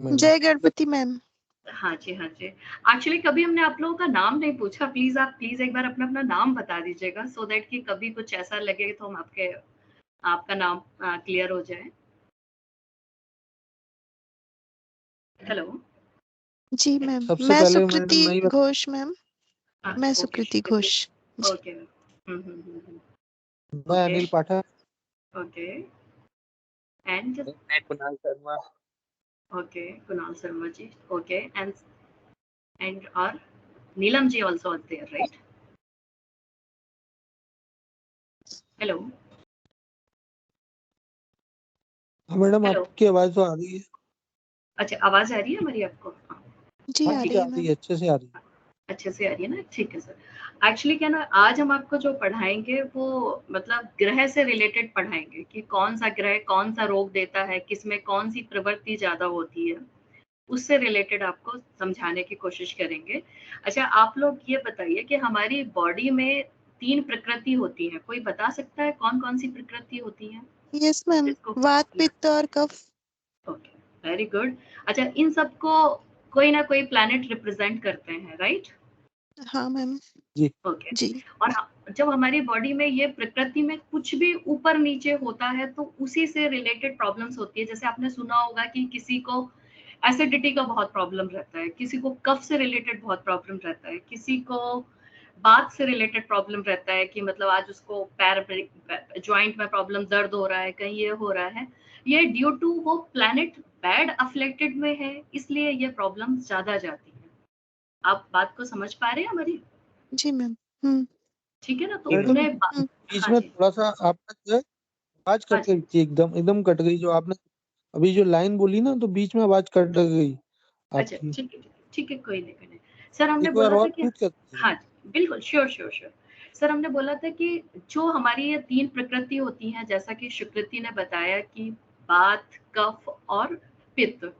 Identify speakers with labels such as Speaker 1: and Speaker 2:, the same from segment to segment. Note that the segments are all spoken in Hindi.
Speaker 1: मैम।
Speaker 2: जय गणपति मैम।
Speaker 3: हाँ जी, हाँ जी। एक्चुअली कभी हमने आप लोगों का नाम नहीं पूछा। प्लीज आप एक बार अपना अपना नाम बता दीजिएगा, सो दैट कि कभी कुछ ऐसा लगे तो हम आपका नाम क्लियर हो जाए। हेलो।
Speaker 2: जी मैम,
Speaker 1: सबसे
Speaker 2: मैं
Speaker 1: पहले
Speaker 2: सुकृति
Speaker 1: मैं
Speaker 2: घोष मैम। मैं
Speaker 3: ओके,
Speaker 2: सुकृति घोष। जी।
Speaker 3: ओके।
Speaker 1: मैं अनिल पाठक।
Speaker 3: ओके। एंड
Speaker 1: मैं Kunal Sharma.
Speaker 3: Okay, Kunal Sharma ji. Okay, and और Neelam ji also are there, right? Hello.
Speaker 1: Madam
Speaker 3: hello.
Speaker 1: आपकी आवाज तो आ रही है।
Speaker 3: अच्छा, आवाज आ रही है हमारी आपको? हाँ,
Speaker 2: जी
Speaker 1: हाँ
Speaker 2: आ
Speaker 1: ठीक
Speaker 2: रही
Speaker 1: है,
Speaker 2: है
Speaker 1: आ रही
Speaker 2: मैम।
Speaker 1: है, अच्छे से आ रही है।
Speaker 3: अच्छे से आ रही है ना? ठीक है सर। एक्चुअली क्या ना, आज हम आपको जो पढ़ाएंगे वो मतलब ग्रह से रिलेटेड पढ़ाएंगे कि कौन सा ग्रह कौन सा रोग देता है, किसमें कौन सी प्रवृत्ति ज्यादा होती है, उससे रिलेटेड आपको समझाने की कोशिश करेंगे। अच्छा, आप लोग ये बताइए कि हमारी बॉडी में 3 प्रकृति होती है। कोई बता सकता है कौन-कौन सी प्रकृति होती है?
Speaker 2: यस मैम,
Speaker 3: जिसको
Speaker 2: वात
Speaker 3: या
Speaker 2: पित्त और कफ।
Speaker 3: Okay, very good. अच्छा, इन सबको कोई ना कोई प्लैनेट रिप्रेजेंट करते हैं, राइट?
Speaker 2: हाँ मैम।
Speaker 1: जी
Speaker 3: ओके।
Speaker 2: जी।
Speaker 3: और जब हमारी बॉडी में ये प्रकृति में कुछ भी ऊपर नीचे होता है तो उसी से रिलेटेड प्रॉब्लम्स होती है। जैसे आपने सुना होगा कि किसी को एसिडिटी का बहुत प्रॉब्लम रहता है, किसी को कफ से रिलेटेड बहुत प्रॉब्लम रहता है, किसी को बात से रिलेटेड प्रॉब्लम रहता है कि मतलब आज उसको पैर जॉइंट में प्रॉब्लम, दर्द हो रहा है, कहीं ये हो रहा है। ये ड्यू टू वो प्लैनेट बैड अफ्लेक्टेड में है, इसलिए ये प्रॉब्लम ज्यादा जाती है। आप बात को समझ पा रहे हैं हमारी?
Speaker 2: जी मैम।
Speaker 3: ठीक है ना? तो
Speaker 1: मैडम,
Speaker 3: उन्हें
Speaker 1: बीच
Speaker 3: हाँ
Speaker 1: में
Speaker 3: जी,
Speaker 1: थोड़ा सा आपने जो है आवाज
Speaker 3: हाँ
Speaker 1: कट
Speaker 3: जी।
Speaker 1: गई थी, एकदम एकदम कट गई। जो आपने अभी जो लाइन बोली ना, तो बीच में आवाज कट गई
Speaker 3: अच्छा,
Speaker 1: आपकी।
Speaker 3: ठीक है, ठीक है, कोई नहीं, कोई नहीं। सर हमने
Speaker 1: एक बार
Speaker 3: बोला था
Speaker 1: और
Speaker 3: कि
Speaker 1: रिपीट कर दीजिए।
Speaker 3: हाँ जी, बिल्कुल, श्योर, श्योर, श्योर। सर हमने बोला था कि जो हमारी ये 3 प्रकृति होती हैं, जैसा कि सुकृति ने बताया कि वात, कफ और पित्त।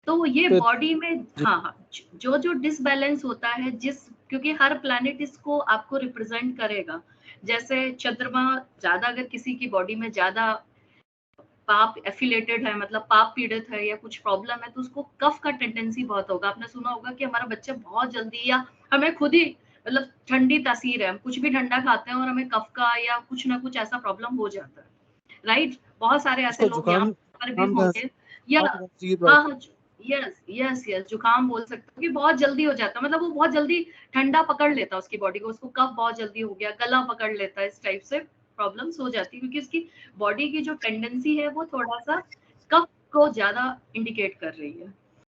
Speaker 3: तो ये
Speaker 1: फिर
Speaker 3: बॉडी में
Speaker 1: जी
Speaker 3: हाँ, हाँ, जो डिसबैलेंस होता है, क्योंकि हर प्लैनेट इसको आपको रिप्रेजेंट करेगा। जैसे चंद्रमा ज़्यादा अगर किसी की बॉडी में ज़्यादा पाप एफिलेटेड है, मतलब पाप पीड़ित है या कुछ प्रॉब्लम है, तो उसको कफ का टेंडेंसी बहुत होगा। आपने सुना होगा कि हमारा बच्चा बहुत जल्दी, या हमें खुद ही मतलब ठंडी तासीर है, हम कुछ भी ठंडा खाते हैं और हमें कफ का या कुछ ना कुछ ऐसा प्रॉब्लम हो जाता है, राइट? बहुत सारे ऐसे
Speaker 1: उसको
Speaker 3: लोग यहाँ
Speaker 1: जुकाम
Speaker 3: पर भी
Speaker 1: जुकाम
Speaker 3: होंगे। या
Speaker 1: खांसी की
Speaker 3: हाँ,
Speaker 1: प्रॉब्लम।
Speaker 3: हाँ, यस, यस, यस, जुकाम बोल सकते हो कि बहुत जल्दी हो जाता है, मतलब वो बहुत जल्दी ठंडा पकड़ लेता है उसकी बॉडी को, उसको कफ बहुत जल्दी हो गया, गला पकड़ लेता है, इस टाइप से प्रॉब्लम्स हो जाती है, क्योंकि उसकी बॉडी की जो टेंडेंसी है वो थोड़ा सा कफ को ज्यादा इंडिकेट कर रही है,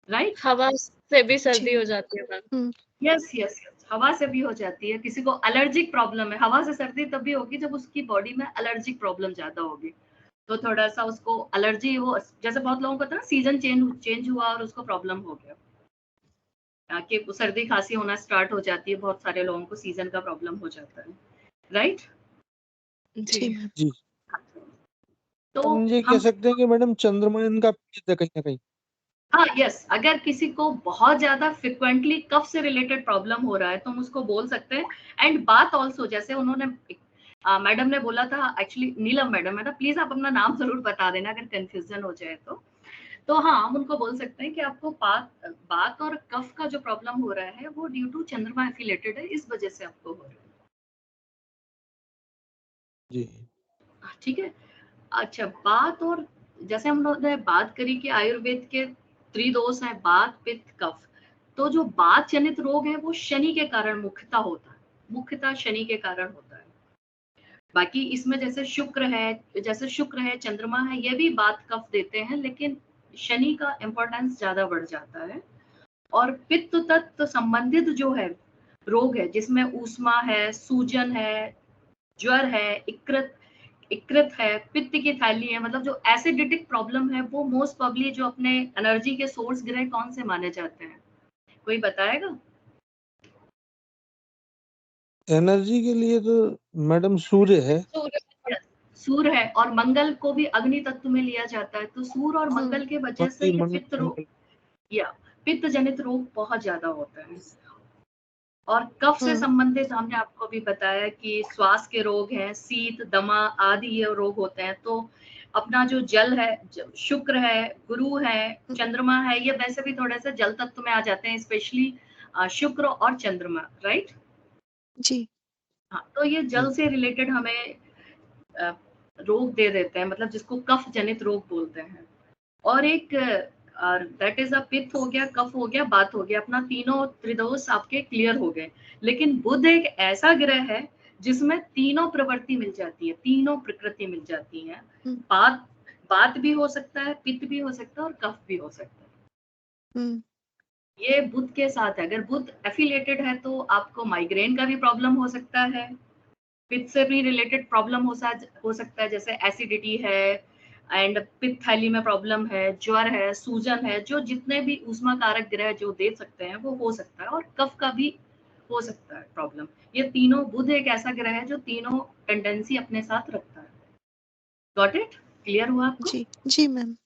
Speaker 3: राइट?
Speaker 4: हवा से भी सर्दी
Speaker 2: जी।
Speaker 4: हो जाती है मैम।
Speaker 3: यस, यस, यस, हवा से भी हो जाती है। किसी को एलर्जिक प्रॉब्लम है, हवा से सर्दी तब भी होगी जब उसकी बॉडी में एलर्जिक प्रॉब्लम ज्यादा होगी। तो थोड़ा सा उसको एलर्जी हो, जैसे बहुत लोगों को होता है ना, सीजन चेंज हुआ और उसको प्रॉब्लम हो गया, कि सर्दी खांसी होना स्टार्ट हो जाती है। बहुत सारे लोगों को सीजन का प्रॉब्लम हो जाता है, राइट?
Speaker 2: जी
Speaker 4: जी
Speaker 2: मैम।
Speaker 1: जी,
Speaker 3: तो
Speaker 1: हम ये कह
Speaker 3: हम
Speaker 1: सकते हैं कि मैडम चंद्रमा इनका पीछे है कहीं ना कहीं।
Speaker 3: हाँ, यस, अगर किसी को बहुत ज्यादा फ्रिक्वेंटली कफ से रिलेटेड प्रॉब्लम हो रहा है तो हम उसको बोल सकते हैं। एंड बात ऑल्सो, जैसे उन्होंने मैडम ने बोला था, एक्चुअली नीलम मैडम है ना, प्लीज आप अपना नाम जरूर बता देना अगर कंफ्यूजन हो जाए तो हाँ, हम उनको बोल सकते हैं कि आपको बात और कफ का जो प्रॉब्लम हो रहा है वो ड्यू टू चंद्रमा एफिलेटेड है, इस वजह से आपको हो रहा
Speaker 1: जी
Speaker 3: है, ठीक है? अच्छा, बात और जैसे हम लोगों ने बात करी कि आयुर्वेद के त्रिदोष हैं, बात, पित्त, कफ। तो जो बात जनित रोग है वो शनि के कारण मुख्यतः शनि के कारण होता है। बाकी इसमें जैसे शुक्र है, चंद्रमा है, ये भी बात कफ देते हैं, लेकिन शनि का इम्पोर्टेंस ज्यादा बढ़ जाता है। और पित्त तत्व संबंधित जो है रोग है, जिसमें ऊष्मा है, सूजन है, ज्वर है, इकृत है, पित्त की थैली है, मतलब जो एसिडिटिक प्रॉब्लम है, वो मोस्ट प्रोबेबली जो अपने एनर्जी के सोर्स ग्रह कौन से माने जाते हैं? कोई बताएगा?
Speaker 1: एनर्जी के लिए तो मैडम सूर्य है।
Speaker 4: सूर्य।
Speaker 3: सूर्य है, और मंगल को भी अग्नि तत्व में लिया जाता है, तो सूर्य और मंगल के वजह से
Speaker 1: मंगल
Speaker 3: ये
Speaker 1: मंगल
Speaker 3: पित्त जनित रोग बहुत ज्यादा होता है। और कफ से संबंधित हमने आपको भी बताया कि श्वास के रोग हैं, शीत, दमा आदि ये रोग होते हैं। तो अपना जो जल है, शुक्र है, गुरु है, चंद्रमा है, ये वैसे भी थोड़े से जल तत्व में आ जाते हैं, स्पेशली शुक्र और चंद्रमा, राइट।
Speaker 2: जी।
Speaker 3: हाँ, तो ये जल से रिलेटेड हमें रोग दे देते हैं, मतलब जिसको कफ जनित रोग बोलते हैं। और एक दैट इज अ पित्त हो गया, कफ हो गया, बात हो गया, अपना तीनों त्रिदोष आपके क्लियर हो गए। लेकिन बुध एक ऐसा ग्रह है जिसमें तीनों प्रवृत्ति मिल जाती है, तीनों प्रकृति मिल जाती है। बात भी हो सकता है, पित्त भी हो सकता है और कफ भी हो सकता है। ये बुध के साथ है। अगर बुध एफिलेटेड है तो आपको माइग्रेन का भी प्रॉब्लम हो सकता है, पित्त से भी रिलेटेड प्रॉब्लम हो सकता है, जैसे एसिडिटी है एंड पित्त थैली में प्रॉब्लम है, ज्वर है, सूजन है, जो जितने भी ऊष्मा कारक ग्रह जो दे सकते हैं वो हो सकता है। और कफ का भी हो सकता है प्रॉब्लम। ये तीनों, बुध एक ऐसा ग्रह है जो तीनों टेंडेंसी अपने साथ रखता है। Got it? क्लियर हुआ आपको?
Speaker 2: जी जी मैम।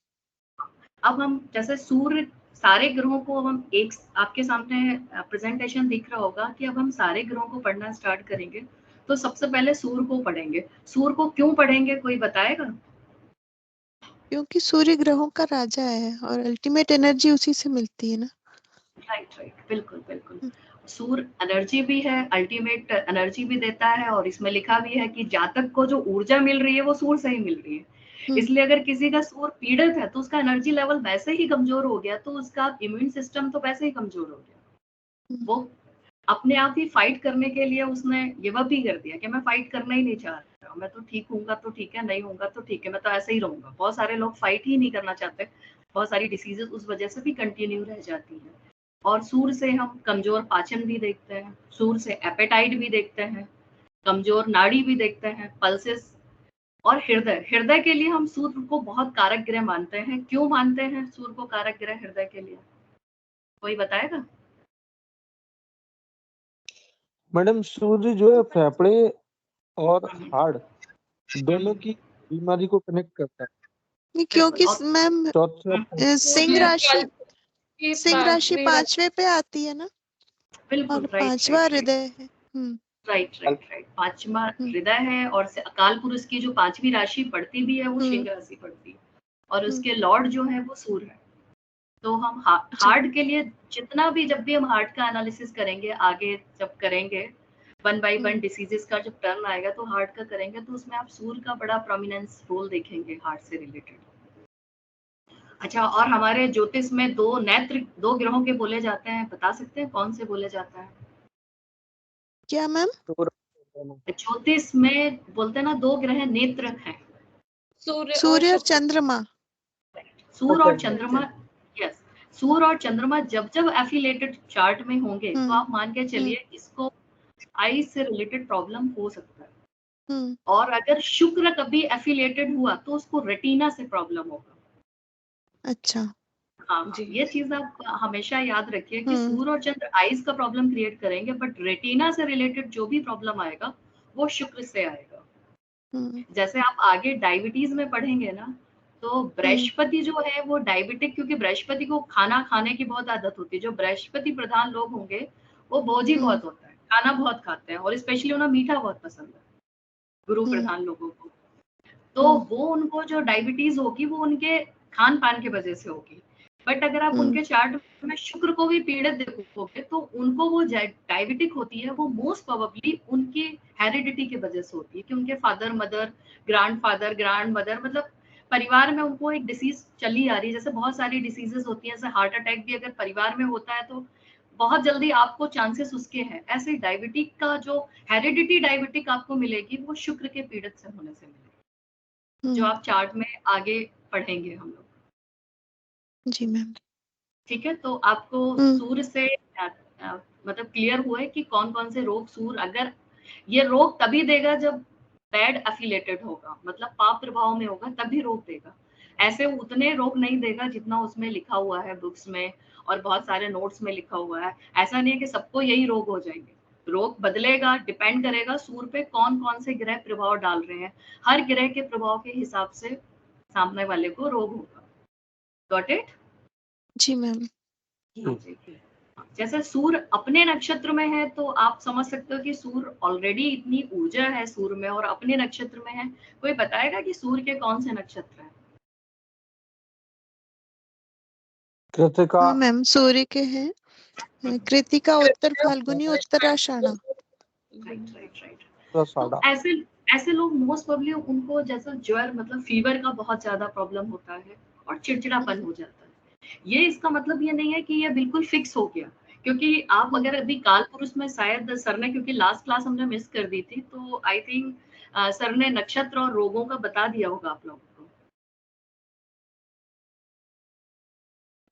Speaker 3: अब हम जैसे सूर्य, सारे ग्रहों को हम एक, आपके सामने प्रेजेंटेशन दिख रहा होगा कि अब हम सारे ग्रहों को पढ़ना स्टार्ट करेंगे। तो सबसे पहले सूर्य को पढ़ेंगे। सूर्य को क्यों पढ़ेंगे, कोई बताएगा?
Speaker 2: क्योंकि सूर्य ग्रहों का राजा है और अल्टीमेट एनर्जी उसी से मिलती है ना।
Speaker 3: राइट, बिल्कुल बिल्कुल। सूर्य एनर्जी भी है, अल्टीमेट एनर्जी भी देता है, और इसमें लिखा भी है कि जातक को जो ऊर्जा मिल रही है वो सूर्य से ही मिल रही है। इसलिए अगर किसी का सूर्य पीड़ित है तो उसका एनर्जी लेवल वैसे ही कमजोर हो गया, तो उसका इम्यून सिस्टम तो वैसे ही कमजोर हो गया। वो अपने आप ही फाइट करने के लिए उसने गिव अप ही कर दिया कि मैं फाइट करना ही नहीं चाह रहा, मैं तो ठीक हूँगा तो ठीक है, नहीं होगा तो ठीक है, मैं तो ऐसे ही रहूंगा। बहुत सारे लोग फाइट ही नहीं करना चाहते, बहुत सारी डिसीजेस उस वजह से भी कंटिन्यू रह जाती है। और सूर्य से हम कमजोर पाचन भी देखते हैं, सूर्य से एपेटाइट भी देखते हैं, कमजोर नाड़ी भी देखते हैं, पल्सेस। और हृदय, हृदय के लिए हम सूर्य को बहुत कारक ग्रह मानते हैं। क्यों मानते हैं सूर्य को कारक ग्रह हृदय के लिए, कोई बताएगा?
Speaker 1: मैडम सूर्य जो है फेफड़े और हार्ट दोनों की बीमारी को कनेक्ट करता है।
Speaker 2: क्योंकि मैम सिंह राशि पांचवे पे आती है ना।
Speaker 3: बिल्कुल,
Speaker 2: और पांचवा हृदय है।
Speaker 3: राइट। पांचवा हृदय है, और अकाल पुरुष की जो पांचवी राशि पड़ती भी है वो सिंह राशि पड़ती है, और उसके लॉर्ड जो है वो सूर्य है। तो हम हार्ट के लिए जितना भी, जब भी हम हार्ट का एनालिसिस करेंगे, आगे जब करेंगे 1 by 1 डिसीजेस का जब टर्न आएगा तो हार्ट का करेंगे, तो उसमें आप सूर्य का बड़ा प्रोमिनेंस रोल देखेंगे हार्ट से रिलेटेड। अच्छा, और हमारे ज्योतिष में दो नेत्र, दो ग्रहों के बोले जाते हैं, बता सकते हैं कौन से बोले जाता है?
Speaker 2: क्या मैम?
Speaker 3: ज्योतिष में बोलते हैं ना, दो ग्रह नेत्र हैं,
Speaker 2: सूर्य और चंद्रमा।
Speaker 3: सूर्य और चंद्रमा। यस, सूर्य और चंद्रमा जब जब एफिलेटेड चार्ट में होंगे तो आप मान के चलिए इसको आई से रिलेटेड प्रॉब्लम हो सकता है। और अगर शुक्र कभी एफिलेटेड हुआ तो उसको रेटिना से प्रॉब्लम होगा।
Speaker 2: अच्छा,
Speaker 3: हाँ, ये चीज आप हमेशा याद रखिए कि सूर्य और चंद्र आईज का प्रॉब्लम क्रिएट करेंगे, बट रेटिना से रिलेटेड जो भी प्रॉब्लम आएगा वो शुक्र से आएगा। जैसे आप आगे डायबिटीज में पढ़ेंगे ना, तो बृहस्पति जो है वो डायबिटिक, क्योंकि बृहस्पति को खाना खाने की बहुत आदत होती है। जो बृहस्पति प्रधान लोग होंगे वो भोजी बहुत होता है, खाना बहुत खाते हैं, और स्पेशली उन्हें मीठा बहुत पसंद है, गुरु प्रधान लोगों को। तो वो उनको जो डायबिटीज होगी वो उनके खान पान की वजह से होगी। बट अगर आप उनके चार्ट में शुक्र को भी पीड़ित देखोगे तो उनको वो डायबिटिक होती है, वो मोस्ट प्रोबेबली उनकी हेरिडिटी की वजह से होती है, कि उनके फादर मदर, ग्रैंडफादर, ग्रैंडमदर, मतलब परिवार में उनको एक डिसीज चली आ रही है। जैसे बहुत सारी डिसीजेस होती हैं, जैसे हार्ट अटैक भी अगर परिवार में होता है तो बहुत जल्दी आपको चांसेस उसके हैं। ऐसे डायबिटिक का जो हेरिडिटी डायबिटिक आपको मिलेगी वो शुक्र के पीड़ित से होने से मिलेगी, जो आप चार्ट में आगे पढ़ेंगे हम लोग।
Speaker 2: जी मैम।
Speaker 3: ठीक है, तो आपको सूर्य से मतलब क्लियर हुआ है कि कौन कौन से रोग सूर्य, अगर ये रोग तभी देगा जब बैड एफिलेटेड होगा, मतलब पाप प्रभाव में होगा, तभी रोग देगा। ऐसे उतने रोग नहीं देगा जितना उसमें लिखा हुआ है बुक्स में और बहुत सारे नोट्स में लिखा हुआ है। ऐसा नहीं है कि सबको यही रोग हो जाएंगे, रोग बदलेगा, डिपेंड करेगा सूर्य पे कौन कौन से ग्रह प्रभाव डाल रहे हैं। हर ग्रह के प्रभाव के हिसाब से सामने वाले को रोग होगा। Got it?
Speaker 2: जी मैम।
Speaker 3: जैसे सूर्य अपने नक्षत्र में है तो आप समझ सकते हो कि सूर्य ऑलरेडी इतनी ऊर्जा है सूर्य में और अपने नक्षत्र में है। कोई बताएगा कि सूर्य के कौन से नक्षत्र हैं?
Speaker 1: कृतिका,
Speaker 2: हाँ मैम, सूर्य के हैं Krittika, Uttara Phalguni, Uttarashadha.
Speaker 3: Right right right.
Speaker 1: तो
Speaker 3: तो
Speaker 1: साड़ा।
Speaker 3: ऐसे ऐसे लोग मोस्ट प्रोबेबली उनको जैसा ज्वर मतलब फीवर का बहुत ज्यादा प्रॉब्लम होता है और चिड़चिड़ापन हो जाता है। ये इसका मतलब ये नहीं है कि ये बिल्कुल फिक्स हो गया, क्योंकि आप अगर अभी काल पुरुष में शायद सर ने, क्योंकि लास्ट क्लास हमने मिस कर दी थी, तो आई थिंक सर ने नक्षत्र और रोगों का बता दिया होगा आप लोगों को।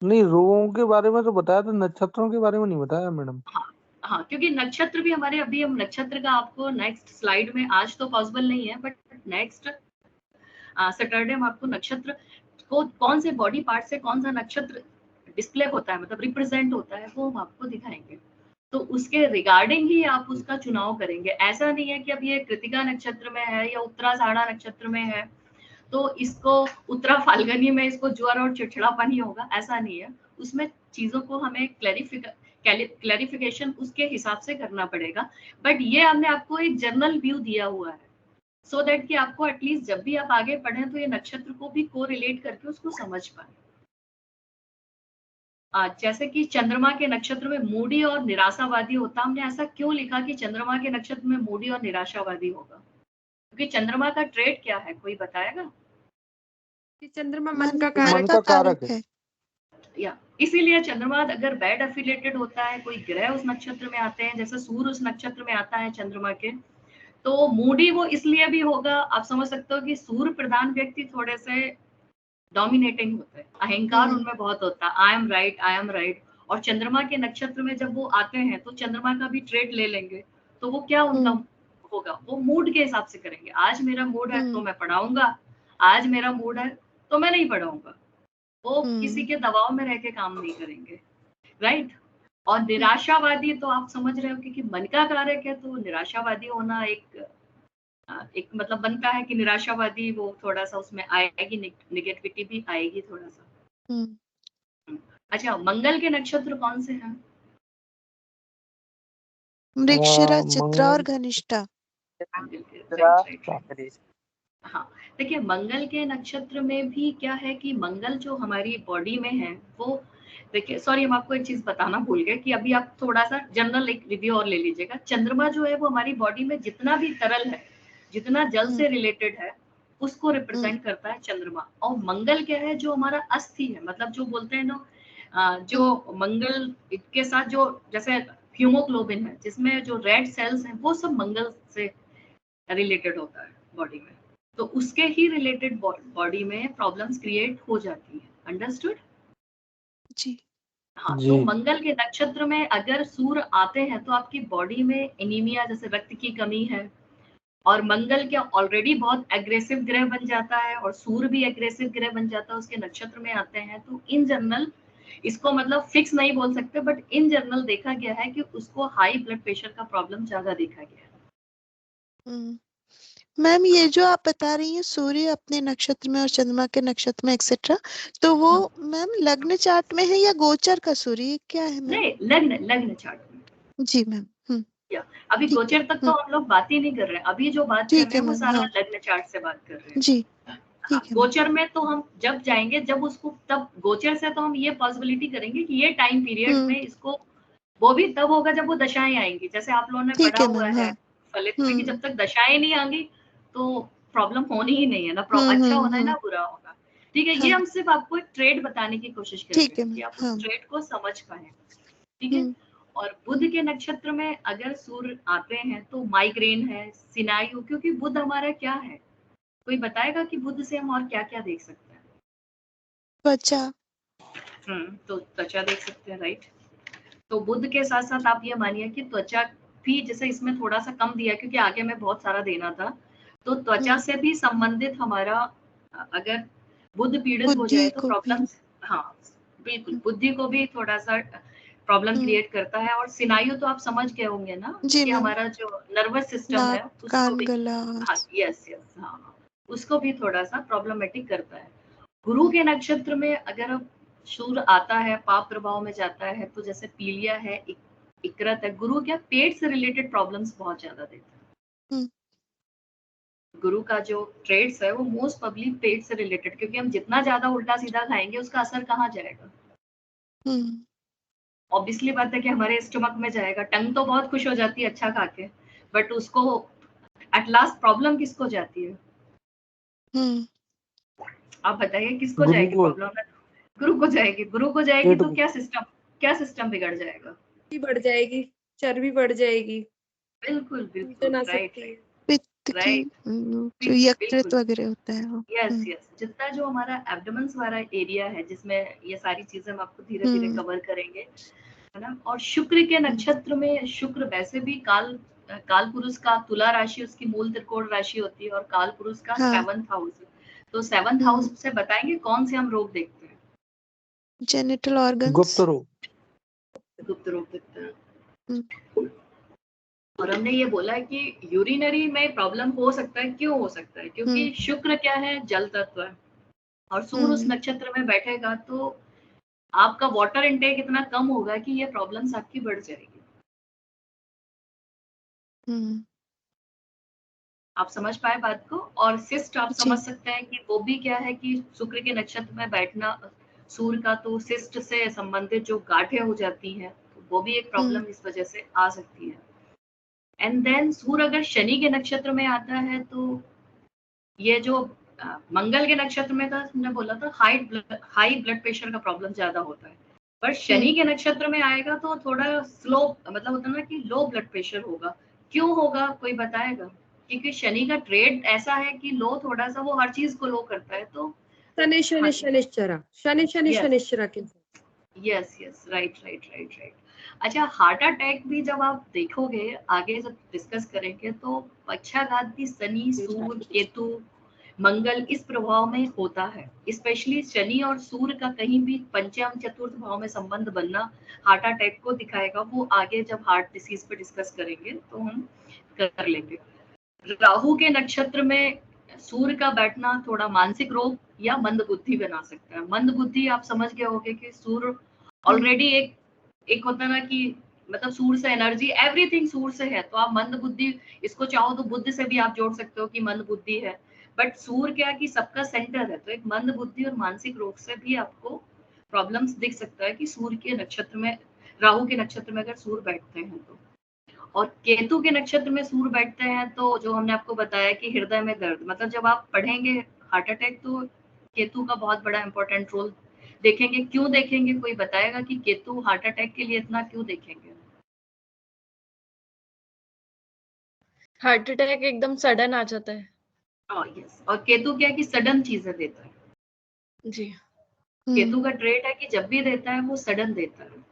Speaker 1: नहीं, रोगों के बारे में तो बताया था, नक्षत्रों के बारे में नहीं बताया मैडम।
Speaker 3: हाँ, क्योंकि नक्षत्र भी हमारे, अभी हम नक्षत्र का आपको नेक्स्ट स्लाइड में, आज तो पॉसिबल नहीं है, बट नेक्स्ट सैटरडे हम आपको नक्षत्र को कौन से बॉडी पार्ट से कौन सा नक्षत्र डिस्प्ले होता है, मतलब रिप्रेजेंट होता है, वो हम आपको दिखाएंगे। तो उसके रिगार्डिंग ही आप उसका चुनाव करेंगे। ऐसा नहीं है कि अब ये कृतिका नक्षत्र में है या उत्तराषाढ़ा नक्षत्र में है तो इसको उत्तरा फाल्गुनी में इसको ज्वर और चिड़चिड़ापन ही होगा, ऐसा नहीं है। उसमें चीजों को हमें क्लैरिफिकेशन उसके हिसाब से करना पड़ेगा। बट ये हमने आपको एक जनरल व्यू दिया हुआ है, सो दैट कि आपको एटलीस्ट जब भी आप आगे पढ़ें तो ये नक्षत्र को भी को रिलेट करके उसको समझ पाए। जैसे कि चंद्रमा के नक्षत्र में मूडी और निराशावादी होता, हमने ऐसा क्यों लिखा कि चंद्रमा के नक्षत्र में मूडी और निराशावादी होगा? क्योंकि चंद्रमा का ट्रेड क्या है, कोई बताएगा?
Speaker 5: कि चंद्रमा मन का
Speaker 1: मन
Speaker 5: कारक
Speaker 1: का कारक है।
Speaker 3: या इसीलिए चंद्रमा अगर बैड एफिलेटेड होता है, कोई ग्रह उस नक्षत्र में आते हैं, जैसे सूर्य उस नक्षत्र में आता है चंद्रमा के, तो मूडी वो इसलिए भी होगा, आप समझ सकते हो कि सूर्य प्रधान व्यक्ति थोड़े से डोमिनेटिंग होते हैं, अहंकार उनमें बहुत होता है, आई एम राइट। और चंद्रमा के नक्षत्र में जब वो आते हैं तो चंद्रमा का भी ट्रेड ले लेंगे, तो वो क्या उनका होगा, वो मूड के हिसाब से करेंगे। आज मेरा मूड है तो मैं पढ़ाऊंगा, आज मेरा मूड है तो मैं नहीं पढ़ाऊंगा। वो किसी के दबाव में रह के काम नहीं करेंगे, राइट। और निराशावादी तो आप समझ रहे हो कि मन का कारक है, तो निराशावादी होना एक मतलब बनता है कि निराशावादी वो थोड़ा सा उसमें आएगी, निगेटिविटी भी आएगी थोड़ा सा। अच्छा, मंगल के नक्षत्र कौन से हैं?
Speaker 2: मृगशिरा, चित्रा और घनिष्ठा।
Speaker 3: हाँ, देखिए मंगल के नक्षत्र में भी क्या है कि मंगल जो हमारी बॉडी में है वो, देखिए सॉरी हम आपको एक चीज बताना भूल गए कि अभी आप थोड़ा सा जनरल एक रिव्यू और ले लीजिएगा। चंद्रमा जो है वो हमारी बॉडी में जितना भी तरल है, जितना जल से रिलेटेड है, उसको रिप्रेजेंट करता है चंद्रमा। और मंगल क्या है, जो हमारा अस्थि है, मतलब जो बोलते हैं ना, जो मंगल के साथ जो जैसे हीमोग्लोबिन है, जिसमें जो रेड सेल्स हैं, वो सब मंगल से रिलेटेड होता है बॉडी में। तो उसके ही रिलेटेड बॉडी में प्रॉब्लम्स क्रिएट हो जाती है। अंडरस्टूड
Speaker 2: जी।
Speaker 3: हाँ, तो मंगल के नक्षत्र में अगर सूर्य आते हैं तो आपकी बॉडी में एनीमिया, जैसे रक्त की कमी है, और मंगल क्या ऑलरेडी बहुत एग्रेसिव ग्रह बन जाता है और सूर्य भी एग्रेसिव ग्रह बन जाता है, उसके नक्षत्र में आते हैं। तो इन जनरल इसको मतलब फिक्स नहीं बोल सकते, बट इन जनरल देखा गया है कि उसको हाई ब्लड प्रेशर का प्रॉब्लम ज्यादा देखा गया है।
Speaker 2: मैम, ये जो आप बता रही हैं सूर्य अपने नक्षत्र में और चंद्रमा के नक्षत्र में एक्सेट्रा, तो वो मैम लग्न चार्ट में है या गोचर का सूर्य, क्या है मैम?
Speaker 3: नहीं, लग्न चार्ट में। जी मैम। अभी गोचर तक तो हम लोग बात ही नहीं कर रहे हैं, अभी जो बात कर रहे हैं वो सारा लग्न चार्ट से बात कर रहे हैं।
Speaker 2: जी,
Speaker 3: गोचर में तो हम जब जाएंगे, जब उसको, तब गोचर से तो हम ये पॉसिबिलिटी करेंगे कि ये टाइम पीरियड में इसको, वो भी तब होगा जब वो दशाएं आएंगी, जैसे आप लोगों ने पढ़ा हुआ है फलित में कि जब तक दशाएं नहीं आएंगी तो प्रॉब्लम होनी ही नहीं है ना, अच्छा होना है ना बुरा होगा। ठीक है, ये हम सिर्फ आपको एक ट्रेड बताने की कोशिश कर रहे हैं कि आप उस ट्रेड को समझ पाए। ठीक है। और बुध के नक्षत्र में अगर सूर्य आते हैं तो माइग्रेन है, सिनायु, क्योंकि बुध हमारा क्या है, कोई बताएगा कि बुध से हम और क्या क्या देख सकते हैं?
Speaker 2: त्वचा।
Speaker 3: तो त्वचा देख सकते हैं, राइट। तो बुध के साथ साथ आप ये मानिए कि त्वचा भी, जैसे इसमें थोड़ा सा कम दिया क्योंकि आगे में बहुत सारा देना था, तो त्वचा से भी संबंधित हमारा अगर बुध पीड़ित हो जाए तो प्रॉब्लम्स, हाँ बिल्कुल, बुद्धि को भी थोड़ा सा प्रॉब्लम क्रिएट करता है। और सिनायु तो आप समझ गए होंगे ना कि हमारा जो नर्वस सिस्टम है उसको भी, हाँ यस, हाँ, उसको भी थोड़ा सा प्रॉब्लमेटिक करता है। गुरु के नक्षत्र में अगर आप सूर्य आता है पाप प्रभाव में जाता है तो जैसे पीलिया है, इकरत है, गुरु क्या पेट से रिलेटेड प्रॉब्लम्स बहुत ज्यादा देता है। गुरु का जो ट्रेड्स है वो मोस्ट पब्लिक पेट से रिलेटेड, क्योंकि हम जितना ज्यादा उल्टा सीधा खाएंगे उसका असर कहाँ जाएगा? ऑब्वियसली बात है कि हमारे स्टमक में जाएगा। टंग तो बहुत खुश हो जाती है अच्छा खा के, बट उसको एट लास्ट प्रॉब्लम किसको जाती है? आप बताइए किसको
Speaker 1: गुरु
Speaker 3: जाएगी
Speaker 1: को।
Speaker 3: प्रॉब्लम? गुरु को जाएगी। गुरु को जाएगी
Speaker 1: पेट
Speaker 3: तो
Speaker 1: को।
Speaker 3: क्या सिस्टम बिगड़ जाएगा?
Speaker 5: बढ़ जाएगी, चर्बी बढ़ जाएगी,
Speaker 3: बिल्कुल बिल्कुल,
Speaker 5: सूजन आ
Speaker 3: राइट
Speaker 5: सकती है।
Speaker 3: राइट
Speaker 2: पित्त की
Speaker 3: राइट,
Speaker 2: जो यकृत वगैरह होता है वो।
Speaker 3: Yes yes. जितना जो हमारा एब्डोमेंस वाला एरिया है जिसमें ये सारी चीजें हम आपको धीरे धीरे कवर करेंगे, है ना। और शुक्र के नक्षत्र में, शुक्र वैसे भी काल पुरुष का तुला राशि उसकी मूल त्रिकोण राशि होती है और काल पुरुष का 7th हाउस। तो 7th हाउस से बताएंगे कौन से हम रोग देखते हैं?
Speaker 2: जेनिटल ऑर्गन्स,
Speaker 1: गुप्त रोग
Speaker 3: देखते हैं। और हमने ये बोला है कि यूरिनरी में प्रॉब्लम हो सकता है। क्यों हो सकता है? क्योंकि शुक्र क्या है? जल तत्व है और सूर्य उस नक्षत्र में बैठेगा तो आपका वाटर इनटेक इतना कम होगा कि ये प्रॉब्लम्स आपकी बढ़ जाएगी। आप समझ पाए बात को? और सिस्ट आप समझ सकते हैं कि वो भी क्या है कि शुक्र के नक्षत्र में बैठना सूर्य का, तो सिस्ट से संबंधित जो गांठें हो जाती हैं तो वो भी एक प्रॉब्लम इस वजह से आ सकती है। एंड देन सूर्य अगर शनि के नक्षत्र में आता है तो ये जो मंगल के नक्षत्र में था, हमने बोला था हाई ब्लड प्रेशर का प्रॉब्लम ज्यादा होता है, पर शनि के नक्षत्र में आएगा तो थोड़ा स्लो, मतलब होता है ना कि लो ब्लड प्रेशर होगा। क्यों होगा कोई बताएगा? क्योंकि शनि का ट्रेड ऐसा है कि लो थोड़ा सा वो हर चीज को लो करता है। तो
Speaker 5: शनिश्चरा के
Speaker 3: यस यस, राइट। अच्छा, हार्ट अटैक भी जब आप देखोगे आगे जब डिस्कस करेंगे तो पक्षाघात भी शनि, सूर्य, केतु, मंगल इस प्रभाव में होता है। स्पेशली शनि और सूर्य का कहीं भी पंचम चतुर्थ भाव में संबंध बनना हार्ट अटैक को दिखाएगा। वो आगे जब हार्ट डिसीज पे डिस्कस करेंगे तो हम कर लेंगे। राहु के नक्षत्र में सूर्य का बैठना थोड़ा मानसिक रोग या मंद बुद्धि बना सकता है। मंद बुद्धि आप समझ गए होंगे कि सूर्य ऑलरेडी एक होता है ना कि मतलब सूर्य से एनर्जी, एवरीथिंग सूर्य से है, तो आप मंद बुद्धि इसको चाहो तो बुद्ध से भी आप जोड़ सकते हो कि मंद बुद्धि है। बट सूर्य क्या कि सबका सेंटर है, तो एक मंद बुद्धि और मानसिक रोग से भी आपको प्रॉब्लम्स दिख सकता है कि सूर्य के नक्षत्र में, राहु के नक्षत्र में अगर सूर्य बैठते हैं तो। और केतु के नक्षत्र में सूर्य बैठते हैं तो जो हमने आपको बताया कि हृदय में दर्द, मतलब जब आप पढ़ेंगे हार्ट अटैक तो केतु का बहुत बड़ा इंपॉर्टेंट रोल देखेंगे। क्यों देखेंगे? कोई बताएगा कि केतु हार्ट अटैक के लिए इतना क्यों देखेंगे?
Speaker 4: हार्ट अटैक एकदम सडन आ जाता है।
Speaker 3: यस, और केतु क्या है कि सडन चीजें देता है
Speaker 4: जी।
Speaker 3: केतु का ट्रेड है कि जब भी देता है वो सडन देता है।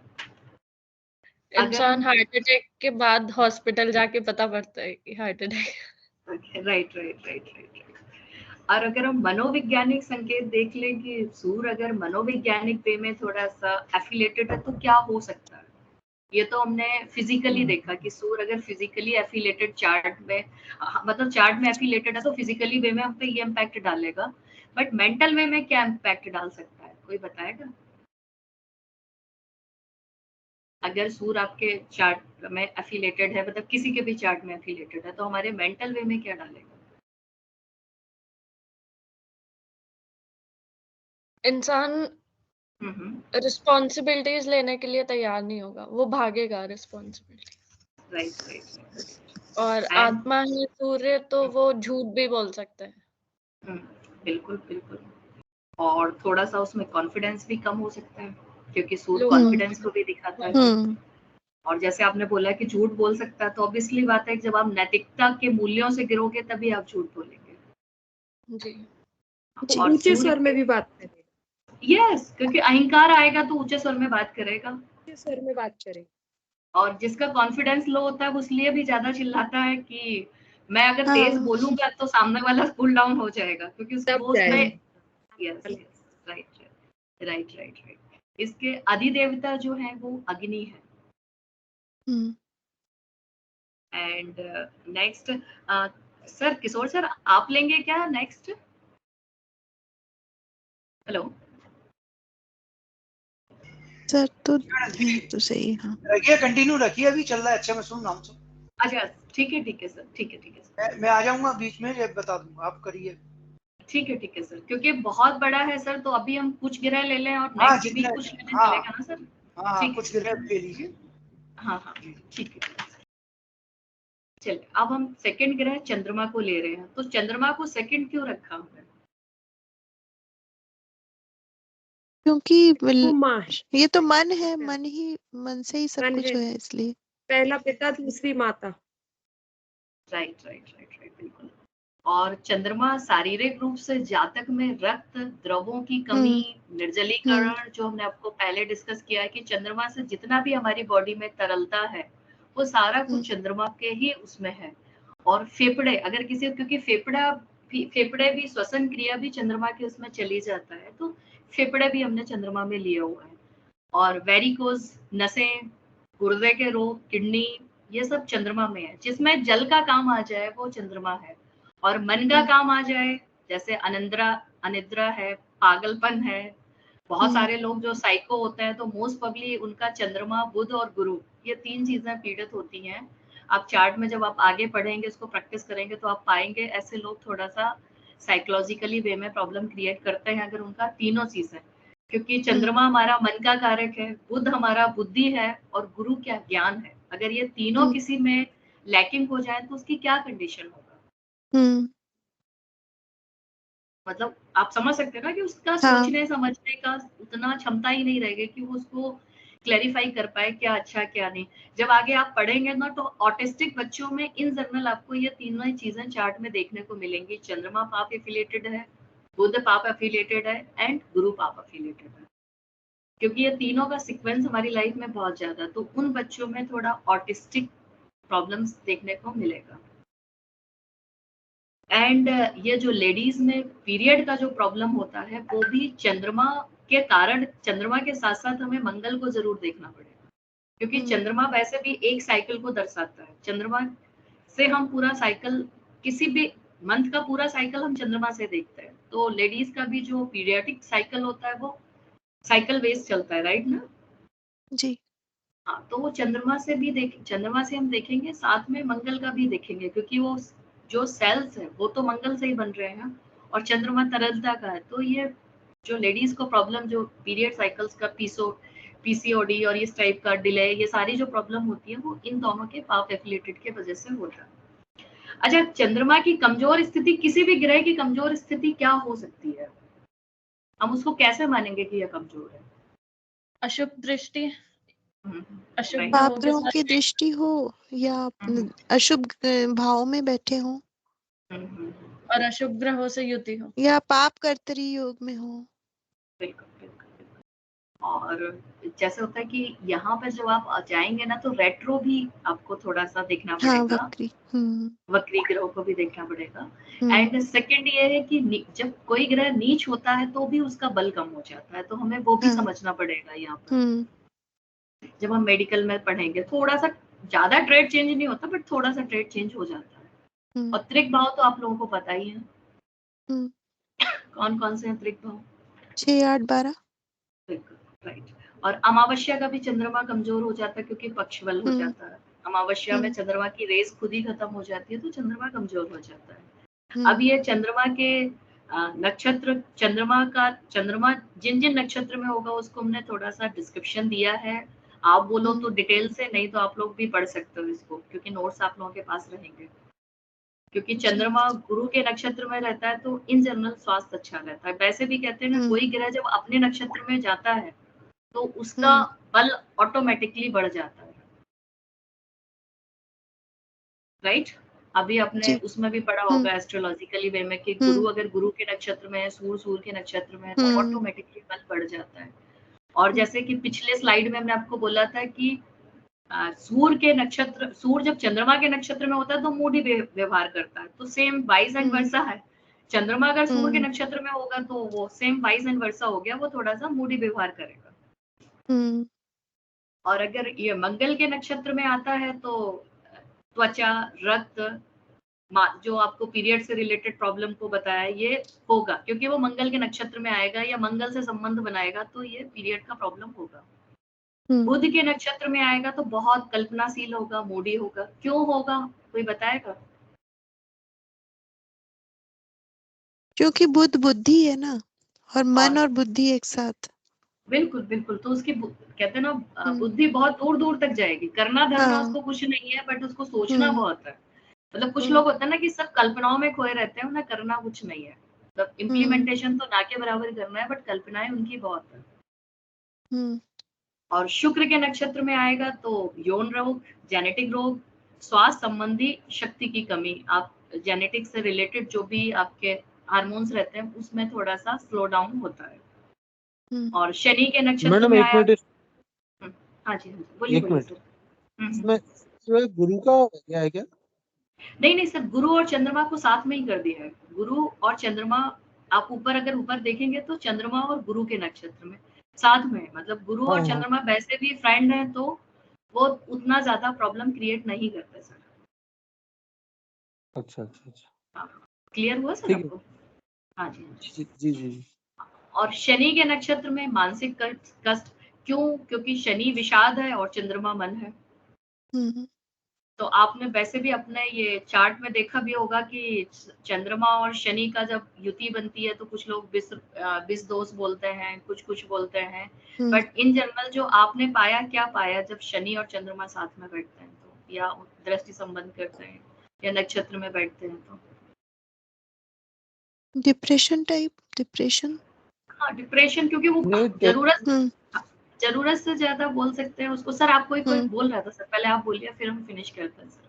Speaker 4: इंसान हार्ट अटैक के बाद हॉस्पिटल जाके पता पड़ता है कि हार्ट अटैक।
Speaker 3: राइट। और अगर हम मनोवैज्ञानिक संकेत देख लें कि सूर्य अगर मनोवैज्ञानिक वे में थोड़ा सा एफिलेटेड है तो क्या हो सकता है? ये तो हमने फिजिकली देखा कि सूर्य अगर फिजिकली एफिलेटेड चार्ट में, मतलब चार्ट में एफिलेटेड है तो फिजिकली वे में हम पे ये इम्पैक्ट डालेगा, बट मेंटल वे में क्या इम्पैक्ट डाल सकता है? कोई बताएगा? अगर सूर्य आपके चार्ट में एफिलेटेड है, मतलब किसी के भी चार्ट में एफिलेटेड है, तो हमारे मेंटल वे में क्या डालेगा?
Speaker 4: इंसान रिस्पॉन्सिबिलिटीज लेने के लिए तैयार नहीं होगा, वो भागेगा रिस्पॉन्सिबिलिटी।
Speaker 3: राइट।
Speaker 4: और आत्मा है सूर्य तो वो झूठ भी बोल सकता है।
Speaker 3: बिल्कुल। और थोड़ा सा उसमें कॉन्फिडेंस भी कम हो सकता है क्योंकि सूर्य कॉन्फिडेंस को भी दिखाता है। और जैसे आपने बोला कि झूठ बोल सकता है, तो ऑब्वियसली बात है कि जब आप नैतिकता के मूल्यों से गिरोगे तभी आप झूठ बोलेंगे।
Speaker 4: जी।
Speaker 3: और
Speaker 5: ऊंचे स्वर में भी बात करेगा।
Speaker 3: यस, क्योंकि अहंकार आएगा तो ऊंचे स्वर में बात करेगा।
Speaker 5: ऊंचे स्वर में बात करेगा।
Speaker 3: और जिसका कॉन्फिडेंस लो होता है वो इसलिए भी ज्यादा चिल्लाता है कि मैं अगर तेज बोलूंगा तो सामने वाला कूल डाउन हो जाएगा, क्योंकि वो उसमें यस राइट। इसके अधिदेवता जो है वो अग्नि है। And next sir Kishore sir आप लेंगे क्या नेक्स्ट? हेलो।
Speaker 2: सर तो है तो सही। हाँ
Speaker 6: रखिए, कंटिन्यू रखिए, अभी चल रहा है। अच्छा मैं सुन रहा हूँ सब।
Speaker 3: अच्छा ठीक है सर, ठीक है सर।
Speaker 6: मैं आ जाऊंगा बीच में, ये बता दूंगा, आप करिए।
Speaker 3: ठीक है सर, क्योंकि बहुत बड़ा है सर, तो अभी हम कुछ गिरह ले लें और
Speaker 6: हाँ
Speaker 3: नेक्स्ट वीक
Speaker 6: जितने,
Speaker 3: कुछ लेने
Speaker 6: हाँ
Speaker 3: चलेगा ना सर?
Speaker 6: हाँ
Speaker 3: ठीक
Speaker 6: कुछ
Speaker 3: है,
Speaker 6: गिरह ले लीजिए।
Speaker 3: हाँ ठीक है। चलिए अब हम सेकंड ग्रह चंद्रमा को ले रहे हैं। तो चंद्रमा को सेकंड क्यों रखा हमने?
Speaker 2: क्योंकि
Speaker 5: वो माँ है,
Speaker 2: ये तो मन है, मन से ही सब
Speaker 5: मन
Speaker 2: कुछ
Speaker 5: है।
Speaker 2: है, इसलिए।
Speaker 5: पहला पिता दूसरी माता।
Speaker 3: राइट बिल्कुल। और चंद्रमा शारीरिक रूप से जातक में रक्त द्रवों की कमी, निर्जलीकरण, जो हमने आपको पहले डिस्कस किया है कि चंद्रमा से जितना भी हमारी बॉडी में तरलता है वो सारा कुछ चंद्रमा के ही उसमें है। और फेफड़े, अगर किसी, क्योंकि फेफड़े भी श्वसन क्रिया भी चंद्रमा के उसमें चली जाता है, तो फेफड़े भी हमने चंद्रमा में लिए हुए हैं। और वेरिकोज नसें, गुर्दे के रोग, किडनी, ये सब चंद्रमा में है। जिसमें जल का काम आ जाए वो चंद्रमा है, और मन का काम आ जाए, जैसे अनिद्रा है, पागलपन है। बहुत सारे लोग जो साइको होते हैं तो मोस्ट प्रोबेबली उनका चंद्रमा, बुध और गुरु, ये 3 चीजें पीड़ित होती हैं। आप चार्ट में जब आप आगे पढ़ेंगे, इसको प्रैक्टिस करेंगे, तो आप पाएंगे ऐसे लोग थोड़ा सा साइकोलॉजिकली वे में प्रॉब्लम क्रिएट करते हैं अगर उनका तीनों चीजें। क्योंकि चंद्रमा हमारा मन का कारक है, बुध हमारा बुद्धि है, और गुरु क्या ज्ञान है। अगर ये तीनों किसी में लैकिंग हो जाए तो उसकी क्या कंडीशन होगा? मतलब आप समझ सकते हैं ना कि उसका सोचने समझने का उतना क्षमता ही नहीं रहेगी कि वो उसको क्लैरिफाई कर पाए क्या अच्छा क्या नहीं। जब आगे आप पढ़ेंगे ना, तो ऑटिस्टिक बच्चों में इन जनरल आपको ये तीनों ही चीजें चार्ट में देखने को मिलेंगी। चंद्रमा पाप एफिलिएटेड है, बुध पाप एफिलिएटेड है, एंड गुरु पाप एफिलिएटेड है। क्योंकि ये तीनों का सीक्वेंस हमारी लाइफ में बहुत ज्यादा, तो उन बच्चों में थोड़ा ऑटिस्टिक प्रॉब्लम्स देखने को मिलेगा। एंड ये जो लेडीज में पीरियड का जो प्रॉब्लम होता है वो भी चंद्रमा के कारण, चंद्रमा के साथ साथ हमें मंगल को जरूर देखना पड़ेगा, क्योंकि चंद्रमा वैसे भी एक साइकिल को दर्शाता है। चंद्रमा से हम पूरा साइकिल, किसी भी मंथ का पूरा साइकिल हम चंद्रमा से देखते हैं। तो लेडीज का भी जो पीरियडिक साइकिल होता है वो साइकिल बेस्ड चलता है, राइट ना
Speaker 2: जी?
Speaker 3: हाँ, तो वो चंद्रमा से हम देखेंगे, साथ में मंगल का भी देखेंगे, क्योंकि वो जो सेल्स है वो तो मंगल से ही बन रहे हैं, और चंद्रमा तरलता का है। तो ये जो लेडीज को प्रॉब्लम, जो पीरियड साइकिल्स का पीसीओडी और इस टाइप का डिले, ये सारी जो प्रॉब्लम होती है वो इन दोनों के पाप एफिलिएटेड के वजह से होता है। अच्छा, चंद्रमा की कमजोर स्थिति, किसी भी ग्रह की कमजोर स्थिति क्या हो सकती है? हम उसको कैसे मानेंगे कि यह कमजोर है?
Speaker 4: अशुभ दृष्टि, अशुभ
Speaker 2: पाप
Speaker 4: ग्रहों के
Speaker 2: ग्रहों
Speaker 4: साथ
Speaker 2: की दृष्टि हो, या अशुभ भाव में बैठे हो,
Speaker 4: और अशुभ ग्रहों से युति हो,
Speaker 2: या पाप कर्तरी योग में हो।
Speaker 3: बिल्कुल। और जैसे होता है कि यहाँ पर जब आप जाएंगे ना, तो रेट्रो भी आपको थोड़ा सा देखना पड़ेगा। वक्री ग्रहों को भी देखना पड़ेगा। एंड सेकंड ये है कि जब कोई ग्रह नीच होता है तो भी उसका बल कम हो जाता है, तो हमें वो भी समझना पड़ेगा यहाँ पर। जब हम मेडिकल में पढ़ेंगे, थोड़ा सा ज्यादा ट्रेड चेंज नहीं होता, बट थोड़ा सा ट्रेड चेंज हो जाता है। और त्रिक भाव तो आप लोगों को पता ही है, कौन कौन से हैं त्रिक भाव?
Speaker 2: 6, 8, 12।
Speaker 3: राइट। और अमावस्या का भी चंद्रमा कमजोर हो जाता है, क्योंकि पक्षबल हो जाता है। अमावस्या में चंद्रमा की रेस खुद ही खत्म हो जाती है, तो चंद्रमा कमजोर हो जाता है। अब ये चंद्रमा के नक्षत्र, चंद्रमा जिन जिन नक्षत्र में होगा उसको हमने थोड़ा सा डिस्क्रिप्शन दिया है। आप बोलो तो डिटेल से, नहीं तो आप लोग भी पढ़ सकते हो इसको, क्योंकि नोट्स आप लोगों के पास रहेंगे। क्योंकि चंद्रमा गुरु के नक्षत्र में रहता है तो इन जनरल स्वास्थ्य अच्छा रहता है। वैसे भी कहते हैं ना, कोई ग्रह जब अपने नक्षत्र में जाता है तो उसका बल ऑटोमेटिकली बढ़ जाता है, राइट? अभी आपने उसमें भी पढ़ा होगा एस्ट्रोलॉजिकली वे में कि गुरु अगर गुरु के नक्षत्र में है, सूर्य के नक्षत्र में है, तो ऑटोमेटिकली बल बढ़ जाता है। और जैसे कि पिछले स्लाइड में हमने आपको बोला था कि सूर्य जब चंद्रमा के नक्षत्र में होता है तो मूडी व्यवहार करता है, तो सेम वाइज एंड वर्सा है। चंद्रमा अगर सूर्य के नक्षत्र में होगा तो वो सेम वाइज एंड वर्सा हो गया, वो थोड़ा सा मूडी व्यवहार करेगा। और अगर ये मंगल के नक्षत्र में आता है तो त्वचा, रक्त, जो आपको पीरियड से रिलेटेड प्रॉब्लम को बताया ये होगा, क्योंकि वो मंगल के नक्षत्र में आएगा या मंगल से संबंध बनाएगा, तो ये पीरियड का प्रॉब्लम होगा। बुध के नक्षत्र में आएगा तो बहुत कल्पनाशील होगा, मूडी होगा। क्यों होगा, कोई बताएगा?
Speaker 2: क्योंकि बुध बुद्धि है ना, और मन और बुद्धि एक साथ।
Speaker 3: बिल्कुल बिल्कुल। तो उसकी कहते हैं ना, बुद्धि बहुत दूर दूर तक जाएगी। करना धरना उसको कुछ नहीं है, बट उसको सोचना बहुत है। मतलब कुछ लोग होते हैं ना कि सब कल्पनाओं में खोए रहते हैं, उन्हें करना कुछ नहीं है। मतलब इम्प्लीमेंटेशन तो ना के बराबर ही करना है, बट कल्पनाएं उनकी बहुत है। और शुक्र के नक्षत्र में आएगा तो यौन रोग, जेनेटिक रोग, स्वास्थ्य संबंधी शक्ति की कमी, आप जेनेटिक से रिलेटेड जो भी आपके हार्मोन्स रहते हैं उसमें थोड़ा सा स्लो डाउन होता है। और शनि के नक्षत्र में आया। हाँ जी, बोलिए बोलिए सर।
Speaker 1: इसमें जो है गुरु का क्या है क्या?
Speaker 3: नहीं सर, गुरु और चंद्रमा को साथ में ही कर दिया है। गुरु और चंद्रमा, आप अगर ऊपर देखेंगे तो चंद्रमा और गुरु के नक्षत्र में साथ में, मतलब गुरु और चंद्रमा वैसे भी फ्रेंड है, तो वो उतना ज्यादा प्रॉब्लम क्रिएट नहीं करते सर।
Speaker 1: अच्छा।
Speaker 3: क्लियर हुआ सर आपको? हाँ जी।
Speaker 1: जी।
Speaker 3: और शनि के नक्षत्र में मानसिक कष्ट। क्यों? क्योंकि शनि विषाद है और चंद्रमा मन है। तो आपने वैसे भी अपने ये चार्ट में देखा भी होगा कि चंद्रमा और शनि का जब युति बनती है तो कुछ लोग विष दोष बोलते हैं, कुछ बोलते हैं, बट इन जनरल जो आपने पाया, क्या पाया जब शनि और चंद्रमा साथ में बैठते हैं तो, या दृष्टि संबंध करते हैं या नक्षत्र में बैठते हैं तो?
Speaker 2: Depression type, depression.
Speaker 3: हाँ, डिप्रेशन, क्योंकि वो जरूरत से ज्यादा बोल सकते हैं उसको। सर आप कोई बोल रहा था सर, पहले आप बोलिए फिर हम फिनिश करते हैं सर।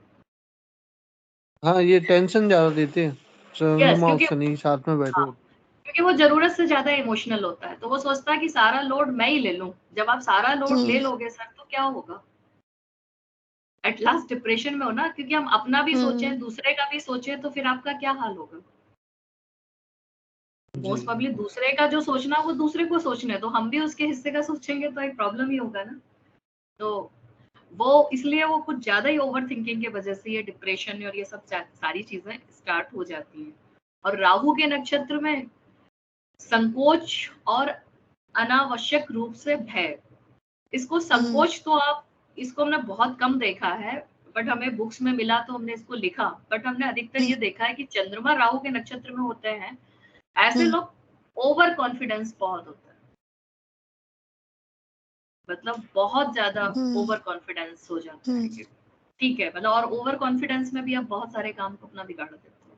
Speaker 1: हाँ, ये टेंशन ज्यादा देते हैं, चंद्रमा और शनि साथ में बैठे होते।
Speaker 3: क्योंकि वो जरूरत से ज्यादा इमोशनल होता है, तो वो सोचता है कि सारा लोड मैं ही ले लूं। जब आप सारा लोड ले लोगे सर तो क्या होगा? एट लास्ट डिप्रेशन में हो ना, क्योंकि हम अपना भी सोचें, दूसरे का भी सोचें, तो फिर आपका क्या हाल होगा? मोस्ट प्रोबेबली दूसरे का जो सोचना वो दूसरे को सोचने, तो हम भी उसके हिस्से का सोचेंगे तो एक प्रॉब्लम ही होगा ना। तो वो इसलिए वो कुछ ज्यादा ही ओवर थिंकिंग की वजह से ये डिप्रेशन और ये सब सारी चीजें स्टार्ट हो जाती हैं। और राहु के नक्षत्र में संकोच और अनावश्यक रूप से भय। इसको संकोच तो आप, इसको हमने बहुत कम देखा है, बट हमें बुक्स में मिला तो हमने इसको लिखा। बट हमने अधिकतर ये देखा है कि चंद्रमा राहु के नक्षत्र में होते हैं, ऐसे लोग ओवर कॉन्फिडेंस बहुत होता है, मतलब बहुत ज्यादा ओवर कॉन्फिडेंस हो जाता है। ठीक है, मतलब और ओवर कॉन्फिडेंस में भी आप बहुत सारे काम को अपना बिगाड़ देते हो,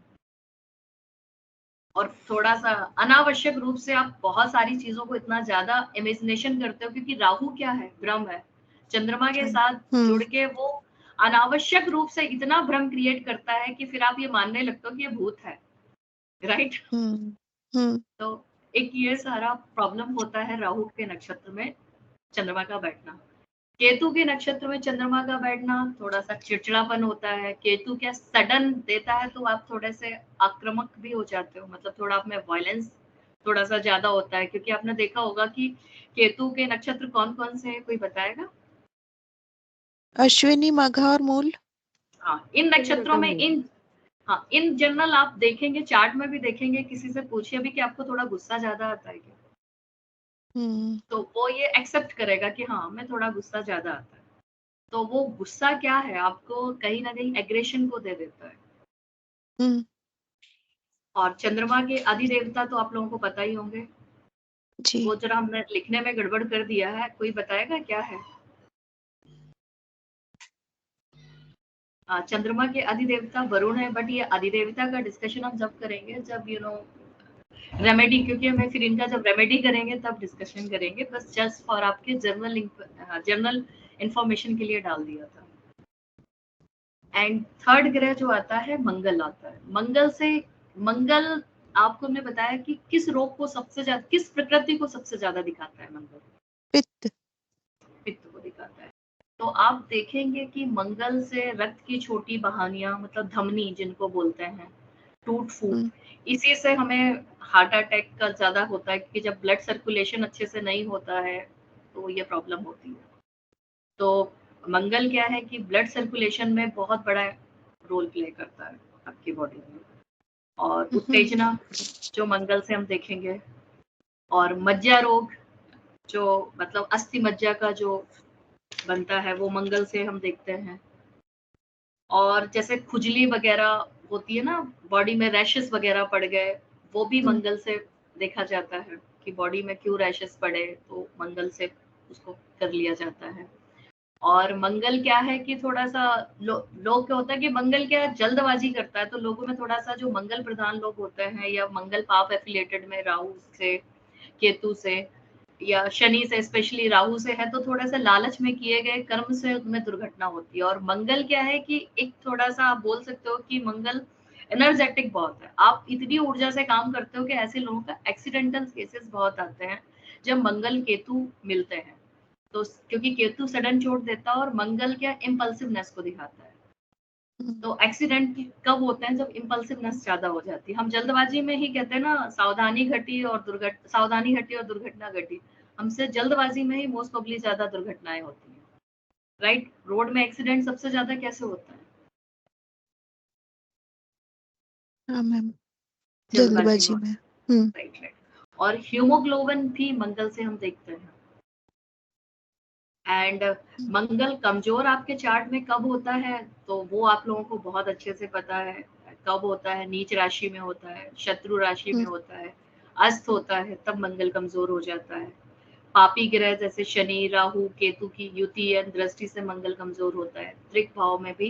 Speaker 3: और थोड़ा सा अनावश्यक रूप से आप बहुत सारी चीजों को इतना ज्यादा इमेजिनेशन करते हो, क्योंकि राहु क्या है, भ्रम है। चंद्रमा के साथ जुड़ के वो अनावश्यक रूप से इतना भ्रम क्रिएट करता है कि फिर आप ये मानने लगते हो कि ये भूत है, राइट? तो एक ये सारा प्रॉब्लम होता है राहु के नक्षत्र में चंद्रमा का बैठना। केतु के नक्षत्र में चंद्रमा का बैठना थोड़ा सा चिड़चिड़ापन होता है। केतु क्या सडन देता है तो आप थोड़े से आक्रामक भी हो जाते हो, मतलब थोड़ा आप में वायलेंस थोड़ा सा ज्यादा होता है, क्योंकि आपने देखा होगा कि केतु के नक्षत्र कौन कौन से हैं, कोई बताएगा?
Speaker 2: अश्विनी, मघा और मूल।
Speaker 3: हाँ, इन नक्षत्रों में इन जनरल आप देखेंगे, चार्ट में भी देखेंगे, किसी से पूछिए भी कि आपको थोड़ा गुस्सा ज्यादा आता है क्या, तो वो ये एक्सेप्ट करेगा कि हाँ मैं थोड़ा गुस्सा ज्यादा आता है। तो वो गुस्सा क्या है, आपको कहीं ना कहीं एग्रेशन को दे देता है। और चंद्रमा के अधिदेवता तो आप लोगों को पता ही होंगे जी। वो जरा हमने लिखने में गड़बड़ कर दिया है, कोई बताएगा क्या है? चंद्रमा के अधिदेवता वरुण है, बट ये अधिदेवता का डिस्कशन हम जब करेंगे जब रेमेडी, क्योंकि हमें फिर इनका जब रेमेडी करेंगे तब डिस्कशन करेंगे। बस जस्ट फॉर आपके जर्नल इंफॉर्मेशन के लिए डाल दिया था। एंड थर्ड ग्रह जो आता है मंगल आता है। मंगल आपको हमने बताया कि किस रोग को सबसे ज्यादा, किस प्रकृति को सबसे ज्यादा दिखाता है मंगल? पित्त को दिखाता है। तो आप देखेंगे कि मंगल से रक्त की छोटी बहानियां, मतलब धमनी जिनको बोलते हैं, टूट फूट, इसी से हमें हार्ट अटैक का ज्यादा होता है, क्योंकि जब ब्लड सर्कुलेशन अच्छे से नहीं होता है तो ये प्रॉब्लम होती है। तो मंगल क्या है कि ब्लड सर्कुलेशन में बहुत बड़ा रोल प्ले करता है आपकी बॉडी में। और उत्तेजना जो मंगल से हम देखेंगे, और मज्जा रोग जो मतलब अस्थि मज्जा का जो बनता है वो मंगल से हम देखते हैं। और जैसे खुजली वगैरह होती है ना, बॉडी में रैशेस वगैरह पड़ गए, वो भी मंगल से देखा जाता है कि बॉडी में क्यों रैशेस पड़े, तो मंगल से उसको कर लिया जाता है। और मंगल क्या है कि थोड़ा सा लोग क्या होता है कि मंगल क्या जल्दबाजी करता है, तो लोगों में थोड़ा सा जो मंगल प्रधान लोग होते हैं या मंगल पाप एफिलिएटेड में राहु से, केतु से या शनि से, स्पेशली राहु से है, तो थोड़ा सा लालच में किए गए कर्म से उनमें दुर्घटना होती है। और मंगल क्या है कि एक थोड़ा सा आप बोल सकते हो कि मंगल एनर्जेटिक बहुत है, आप इतनी ऊर्जा से काम करते हो कि ऐसे लोगों का एक्सीडेंटल केसेस बहुत आते हैं जब मंगल केतु मिलते हैं। तो क्योंकि केतु सडन चोट देता है और मंगल क्या इम्पल्सिवनेस को दिखाता है, तो एक्सीडेंट कब होते हैं जब इम्पल्सिवनेस ज्यादा हो जाती है। हम जल्दबाजी में ही कहते हैं ना, सावधानी घटी और दुर्घटना घटी। हमसे जल्दबाजी में ही मोस्ट प्रोबेबली ज्यादा दुर्घटनाएं होती हैं, राइट। रोड में एक्सीडेंट सबसे ज्यादा कैसे होता है?
Speaker 2: हाँ मैम, जल्दबाजी में।
Speaker 3: Right right. और हीमोग्लोबिन भी मंगल से हम देखते हैं। एंड मंगल कमजोर आपके चार्ट में कब होता है, तो वो आप लोगों को बहुत अच्छे से पता है कब होता है। नीच राशि में होता है, शत्रु राशि में होता है, अस्त होता है, तब मंगल कमजोर हो जाता है। पापी ग्रह जैसे शनि, राहु, केतु की युति या दृष्टि से मंगल कमजोर होता है। त्रिक भाव में भी,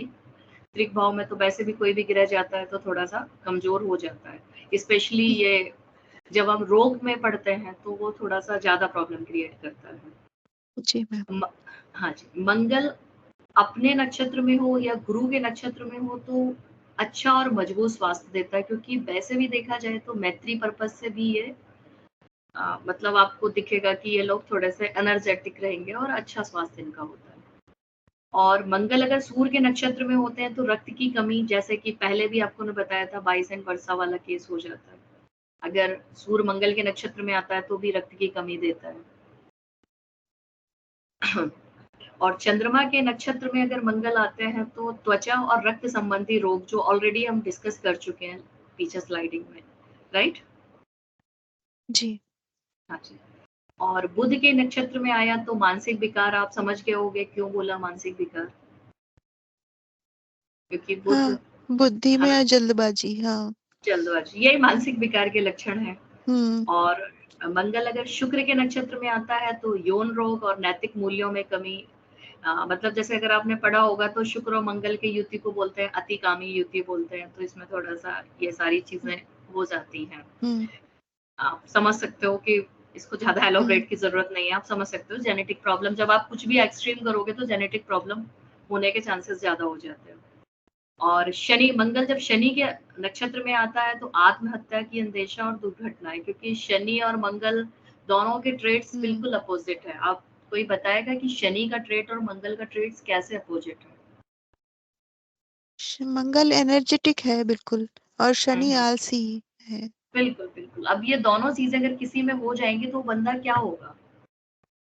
Speaker 3: त्रिक भाव में तो वैसे भी कोई भी ग्रह जाता है तो थोड़ा सा कमजोर हो जाता है। स्पेशली ये जब हम रोग में पड़ते हैं तो वो थोड़ा सा ज्यादा प्रॉब्लम क्रिएट करता है।
Speaker 2: जी मैम।
Speaker 3: हाँ जी, मंगल अपने नक्षत्र में हो या गुरु के नक्षत्र में हो तो अच्छा और मजबूत स्वास्थ्य देता है, क्योंकि वैसे भी देखा जाए तो मैत्री पर्पज से भी ये मतलब आपको दिखेगा कि ये लोग थोड़े से एनर्जेटिक रहेंगे और अच्छा स्वास्थ्य इनका होता है। और मंगल अगर सूर्य के नक्षत्र में होते हैं तो रक्त की कमी, जैसे कि पहले भी आपको ने बताया था 22 एंड वर्षा वाला केस हो जाता है। अगर सूर्य मंगल के नक्षत्र में आता है तो भी रक्त की कमी देता है। और चंद्रमा के नक्षत्र में अगर मंगल आते हैं तो त्वचा और रक्त संबंधी रोग, जो ऑलरेडी हम डिस्कस कर चुके हैं पीछे स्लाइडिंग में, राइट
Speaker 2: जी।
Speaker 3: हाँ जी। और बुध के नक्षत्र में आया तो मानसिक विकार, आप समझ गए होंगे क्यों बोला मानसिक विकार, क्योंकि बुध
Speaker 2: हाँ, बुद्धि में या जल्दबाजी। हाँ,
Speaker 3: जल्दबाजी, यही मानसिक विकार के लक्षण है। और मंगल अगर शुक्र के नक्षत्र में आता है तो यौन रोग और नैतिक मूल्यों में कमी। मतलब जैसे अगर आपने पढ़ा होगा तो शुक्र और मंगल की युति को बोलते हैं अतिकामी युति बोलते हैं, तो इसमें थोड़ा सा ये सारी चीजें हो जाती हैं। आप समझ सकते हो कि इसको ज्यादा एलोबरेट की जरूरत नहीं है, आप समझ सकते हो। जेनेटिक प्रॉब्लम, जब आप कुछ भी एक्सट्रीम करोगे तो जेनेटिक प्रॉब्लम होने के चांसेस ज्यादा हो जाते हैं। और शनि, मंगल जब शनि के नक्षत्र में आता है तो आत्महत्या की अंदेशा और दुर्घटनाएं, क्योंकि शनि और मंगल दोनों के ट्रेड्स बिल्कुल अपोजिट है। आप कोई बताएगा कि शनि का ट्रेड और मंगल का ट्रेड्स कैसे अपोजिट है?
Speaker 2: मंगल एनर्जेटिक है बिल्कुल और शनि आलसी है।
Speaker 3: बिल्कुल बिल्कुल। अब ये दोनों चीजें अगर किसी में हो जाएंगी तो बंदा क्या होगा,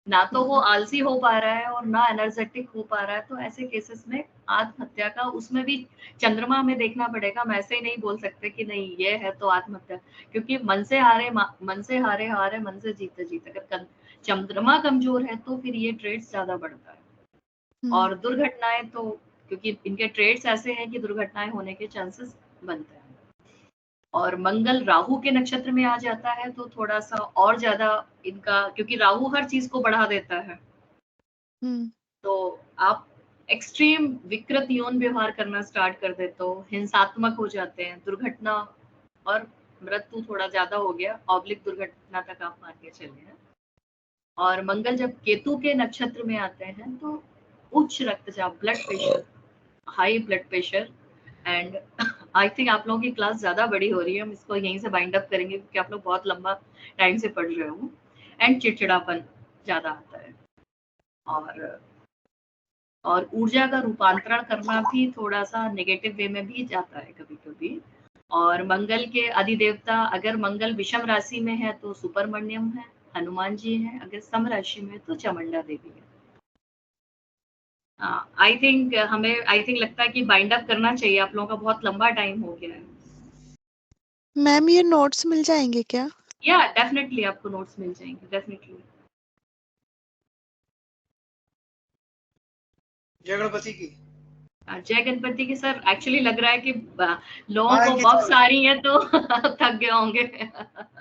Speaker 3: ना तो वो आलसी हो पा रहा है और ना एनर्जेटिक हो पा रहा है, तो ऐसे केसेस में आत्महत्या का, उसमें भी चंद्रमा में देखना पड़ेगा। हम ऐसे ही नहीं बोल सकते कि नहीं ये है तो आत्महत्या, क्योंकि मन से हारे हारे मन से जीते जीते, अगर चंद्रमा कमजोर है तो फिर ये ट्रेड्स ज्यादा बढ़ता है। और दुर्घटनाएं तो, क्योंकि इनके ट्रेड्स ऐसे हैं कि दुर्घटनाएं होने के चांसेस बनते हैं। और मंगल राहु के नक्षत्र में आ जाता है तो थोड़ा सा और ज्यादा इनका, क्योंकि राहु हर चीज को बढ़ा देता है, तो आप एक्सट्रीम विकृत यौन व्यवहार करना स्टार्ट कर देते हो, हिंसात्मक हो जाते हैं, दुर्घटना और मृत्यु थोड़ा ज्यादा हो गया, ऑब्लिक दुर्घटना तक आप मान के चलिए। और मंगल जब केतु के नक्षत्र में आते हैं तो उच्च रक्तचाप, blood pressure, high blood pressure. And I think आप लोगों की क्लास ज्यादा बड़ी हो रही है, हम इसको यहीं से बाइंड अप करेंगे क्योंकि आप लोग बहुत लंबा टाइम से पढ़ रहे हो। एंड चिड़चिड़ापन ज्यादा आता है, और ऊर्जा का रूपांतरण करना भी थोड़ा सा नेगेटिव वे में भी जाता है कभी कभी। और मंगल के अधिदेवता, अगर मंगल विषम राशि में है तो सुब्रमण्यम है, हनुमान जी हैं, अगर सम राशि में तो चामुंडा देवी है। आई थिंक लगता है कि बाइंड अप करना चाहिए, आप लोगों का बहुत लंबा टाइम हो गया है।
Speaker 2: मैम ये नोट्स मिल जाएंगे क्या?
Speaker 3: या डेफिनेटली आपको नोट्स मिल जाएंगे, डेफिनेटली।
Speaker 6: जय गणपति की।
Speaker 3: जय गणपति की सर। एक्चुअली लग रहा है कि लोगों को
Speaker 6: आएंगे
Speaker 3: बग्स
Speaker 6: तो
Speaker 3: आ रही हैं तो थक गए होंगे।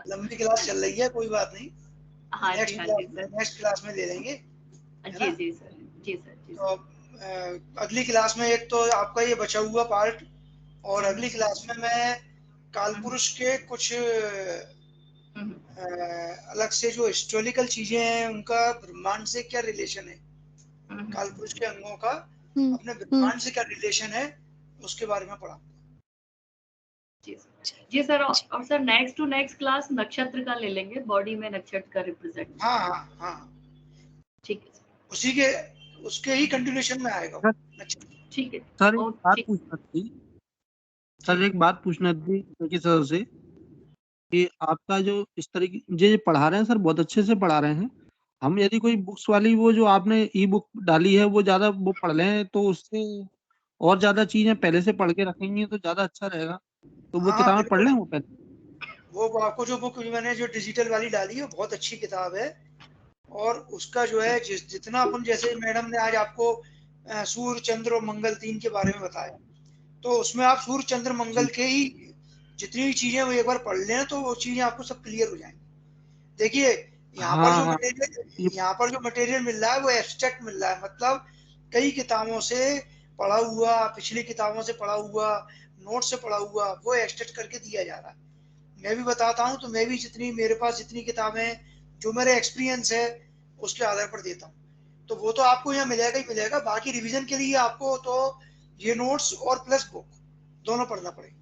Speaker 6: लंबी क्लास चल रही है, कोई बात नहीं,
Speaker 3: हाँ जी, हाँ जी सर।
Speaker 6: नेक्स्ट क्लास में ले लेंगे, है
Speaker 3: जी
Speaker 6: ना?
Speaker 3: जी सर, जी सर, जी
Speaker 6: तो
Speaker 3: सर।
Speaker 6: अगली क्लास में एक तो आपका ये बचा हुआ पार्ट, और अगली क्लास में मैं कालपुरुष के कुछ अलग से जो हिस्टोरिकल चीजें हैं उनका ब्रह्मांड से क्या रिलेशन है, कालपुरुष के अंगों का अपने ब्रह्मांड से क्या रिलेशन है, उसके बारे में पढ़ा।
Speaker 3: जी सर। और sir next to next class नक्षत्र का ले लेंगे, बॉडी में नक्षत्र का रिप्रेजेंट।
Speaker 6: हाँ हाँ हाँ,
Speaker 3: ठीक है सर।
Speaker 6: उसी के उसके ही कंटिन्यूएशन में आएगा।
Speaker 3: ठीक है
Speaker 1: सर एक बात पूछना थी, सर एक बात पूछना थी क्योंकि सर से कि आपका जो इस तरीके ये पढ़ा रहे हैं सर, बहुत अच्छे से पढ़ा रहे हैं। हम यदि कोई बुक्स वाली वो जो आपने ई बुक डाली है वो ज्यादा वो पढ़ लें तो उससे और ज्यादा चीजें पहले से पढ़ के रखेंगे तो ज्यादा अच्छा रहेगा। तो वो
Speaker 6: हाँ
Speaker 1: किताबें पढ़
Speaker 6: बिल्कुल,
Speaker 1: लें वो पहले।
Speaker 6: वो आपको जो बुक मैंने जो डिजिटल वाली डाली है बहुत अच्छी किताब है, और उसका जो है जितना अपन, जैसे मैडम ने आज आपको सूर्य चंद्र और मंगल 3 के बारे में बताया, तो उसमें आप सूर्य चंद्र मंगल के ही जितनी भी चीजें वो एक बार पढ़ लें तो वो चीजें आपको सब क्लियर हो जाएंगी। देखिए यहाँ पर जो मटेरियल मिल रहा है वो एब्स्ट्रैक्ट मिल रहा है, मतलब कई किताबों से पढ़ा हुआ, पिछली किताबों से पढ़ा हुआ, नोट से पढ़ा हुआ, वो एक्सट्रैक्ट करके दिया जा रहा है। मैं भी बताता हूँ तो मैं भी जितनी मेरे पास जितनी किताबें जो मेरे एक्सपीरियंस है उसके आधार पर देता हूँ, तो वो तो आपको यहाँ मिलेगा ही मिलेगा। बाकी रिवीजन के लिए आपको तो ये नोट्स और प्लस बुक दोनों पढ़ना पड़ेगा।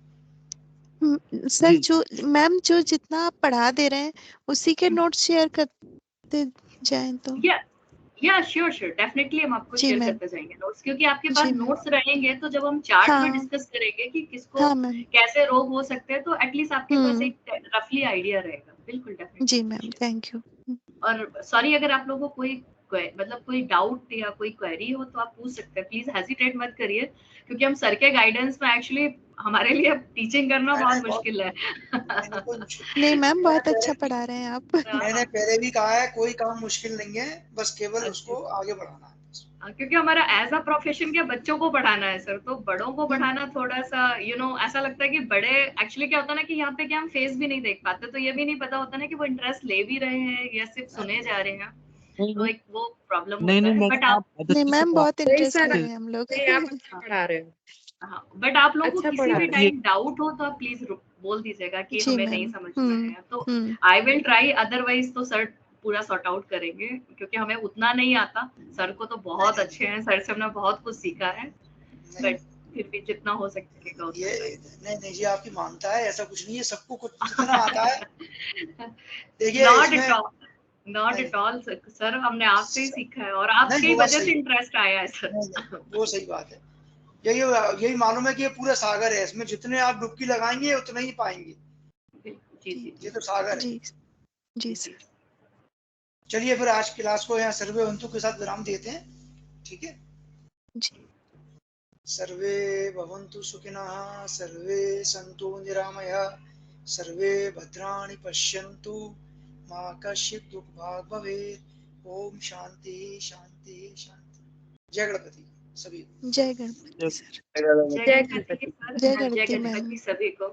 Speaker 2: सर जो मैम जो जितना आप पढ़ा दे रहे हैं उसी के नोट शेयर करते जाएं तो।
Speaker 3: या श्योर डेफिनेटली हम आपको शेयर करते जाएंगे नोट्स, क्योंकि आपके पास नोट्स रहेंगे तो जब हम चार्ट में डिस्कस करेंगे कि किसको कैसे रोग हो सकते हैं तो एटलीस्ट आपके पास एक रफली आइडिया रहेगा। बिल्कुल डेफिनेटली।
Speaker 2: जी मैम, थैंक यू।
Speaker 3: और सॉरी अगर आप लोगों को कोई डाउट या कोई क्वेरी हो तो आप पूछ सकते हैं, प्लीज हेजिटेट मत करिए, क्योंकि हम सर के गाइडेंस में एक्चुअली हमारे लिए टीचिंग करना बहुत मुश्किल है।
Speaker 2: नहीं मैम, बहुत अच्छा पढ़ा रहे हैं आप।
Speaker 6: मैंने पहले भी कहा है कोई काम मुश्किल नहीं है, बस केवल उसको आगे बढ़ाना है।
Speaker 3: क्योंकि हमारा एज अ प्रोफेशन क्या बच्चों को पढ़ाना है सर, तो बड़ों को पढ़ाना थोड़ा सा ऐसा लगता है कि बड़े एक्चुअली क्या होता है ना कि यहाँ पे क्या हम फेस भी नहीं देख पाते, तो ये भी नहीं पता होता ना कि वो इंटरेस्ट ले भी रहे हैं या सिर्फ सुने जा रहे हैं, तो एक वो प्रॉब्लम होता है। बट आप
Speaker 2: नहीं मैम, बहुत इंटरेस्ट ले रहे हैं हम लोग।
Speaker 5: आप अच्छा पढ़ा रहे हो।
Speaker 3: हाँ, बट आप लोगों को किसी भी टाइम डाउट हो तो आप प्लीज बोल दीजिएगा कि हमें नहीं समझ में आया, तो आई विल ट्राई, अदरवाइज तो सर पूरा सॉर्ट आउट करेंगे, क्योंकि हमें उतना नहीं आता, सर को तो बहुत अच्छे हैं, सर से हमने बहुत कुछ सीखा है, बट फिर भी जितना हो सकेगा उतना।
Speaker 6: ये नहीं जी, आपकी मानता है, ऐसा कुछ नहीं है, सबको कुछ जितना आता है। देखिए
Speaker 3: नॉट एट ऑल सर, हमने आपसे ही सीखा है और आपकी वजह से इंटरेस्ट आया है सर।
Speaker 6: वो सही बात है, यही मालूम है कि ये पूरा सागर है, इसमें जितने आप डुबकी लगाएंगे उतना ही पाएंगे।
Speaker 3: जी
Speaker 6: ये तो सागर है।
Speaker 2: जी सर।
Speaker 6: चलिए फिर आज क्लास को यहाँ सर्वे बंधु के साथ विराम देते हैं, ठीक है
Speaker 2: जी।
Speaker 6: सर्वे भवन्तु सुखिनः, सर्वे सन्तु निरामयाः, सर्वे भद्राणि पश्यन्तु, मा कश्चित् दुःखभाग् भवेत्। ओम शांति शांति शांति। जय गणपति सभी।
Speaker 2: जय गणपति सर।
Speaker 3: जय गणपति सभी को।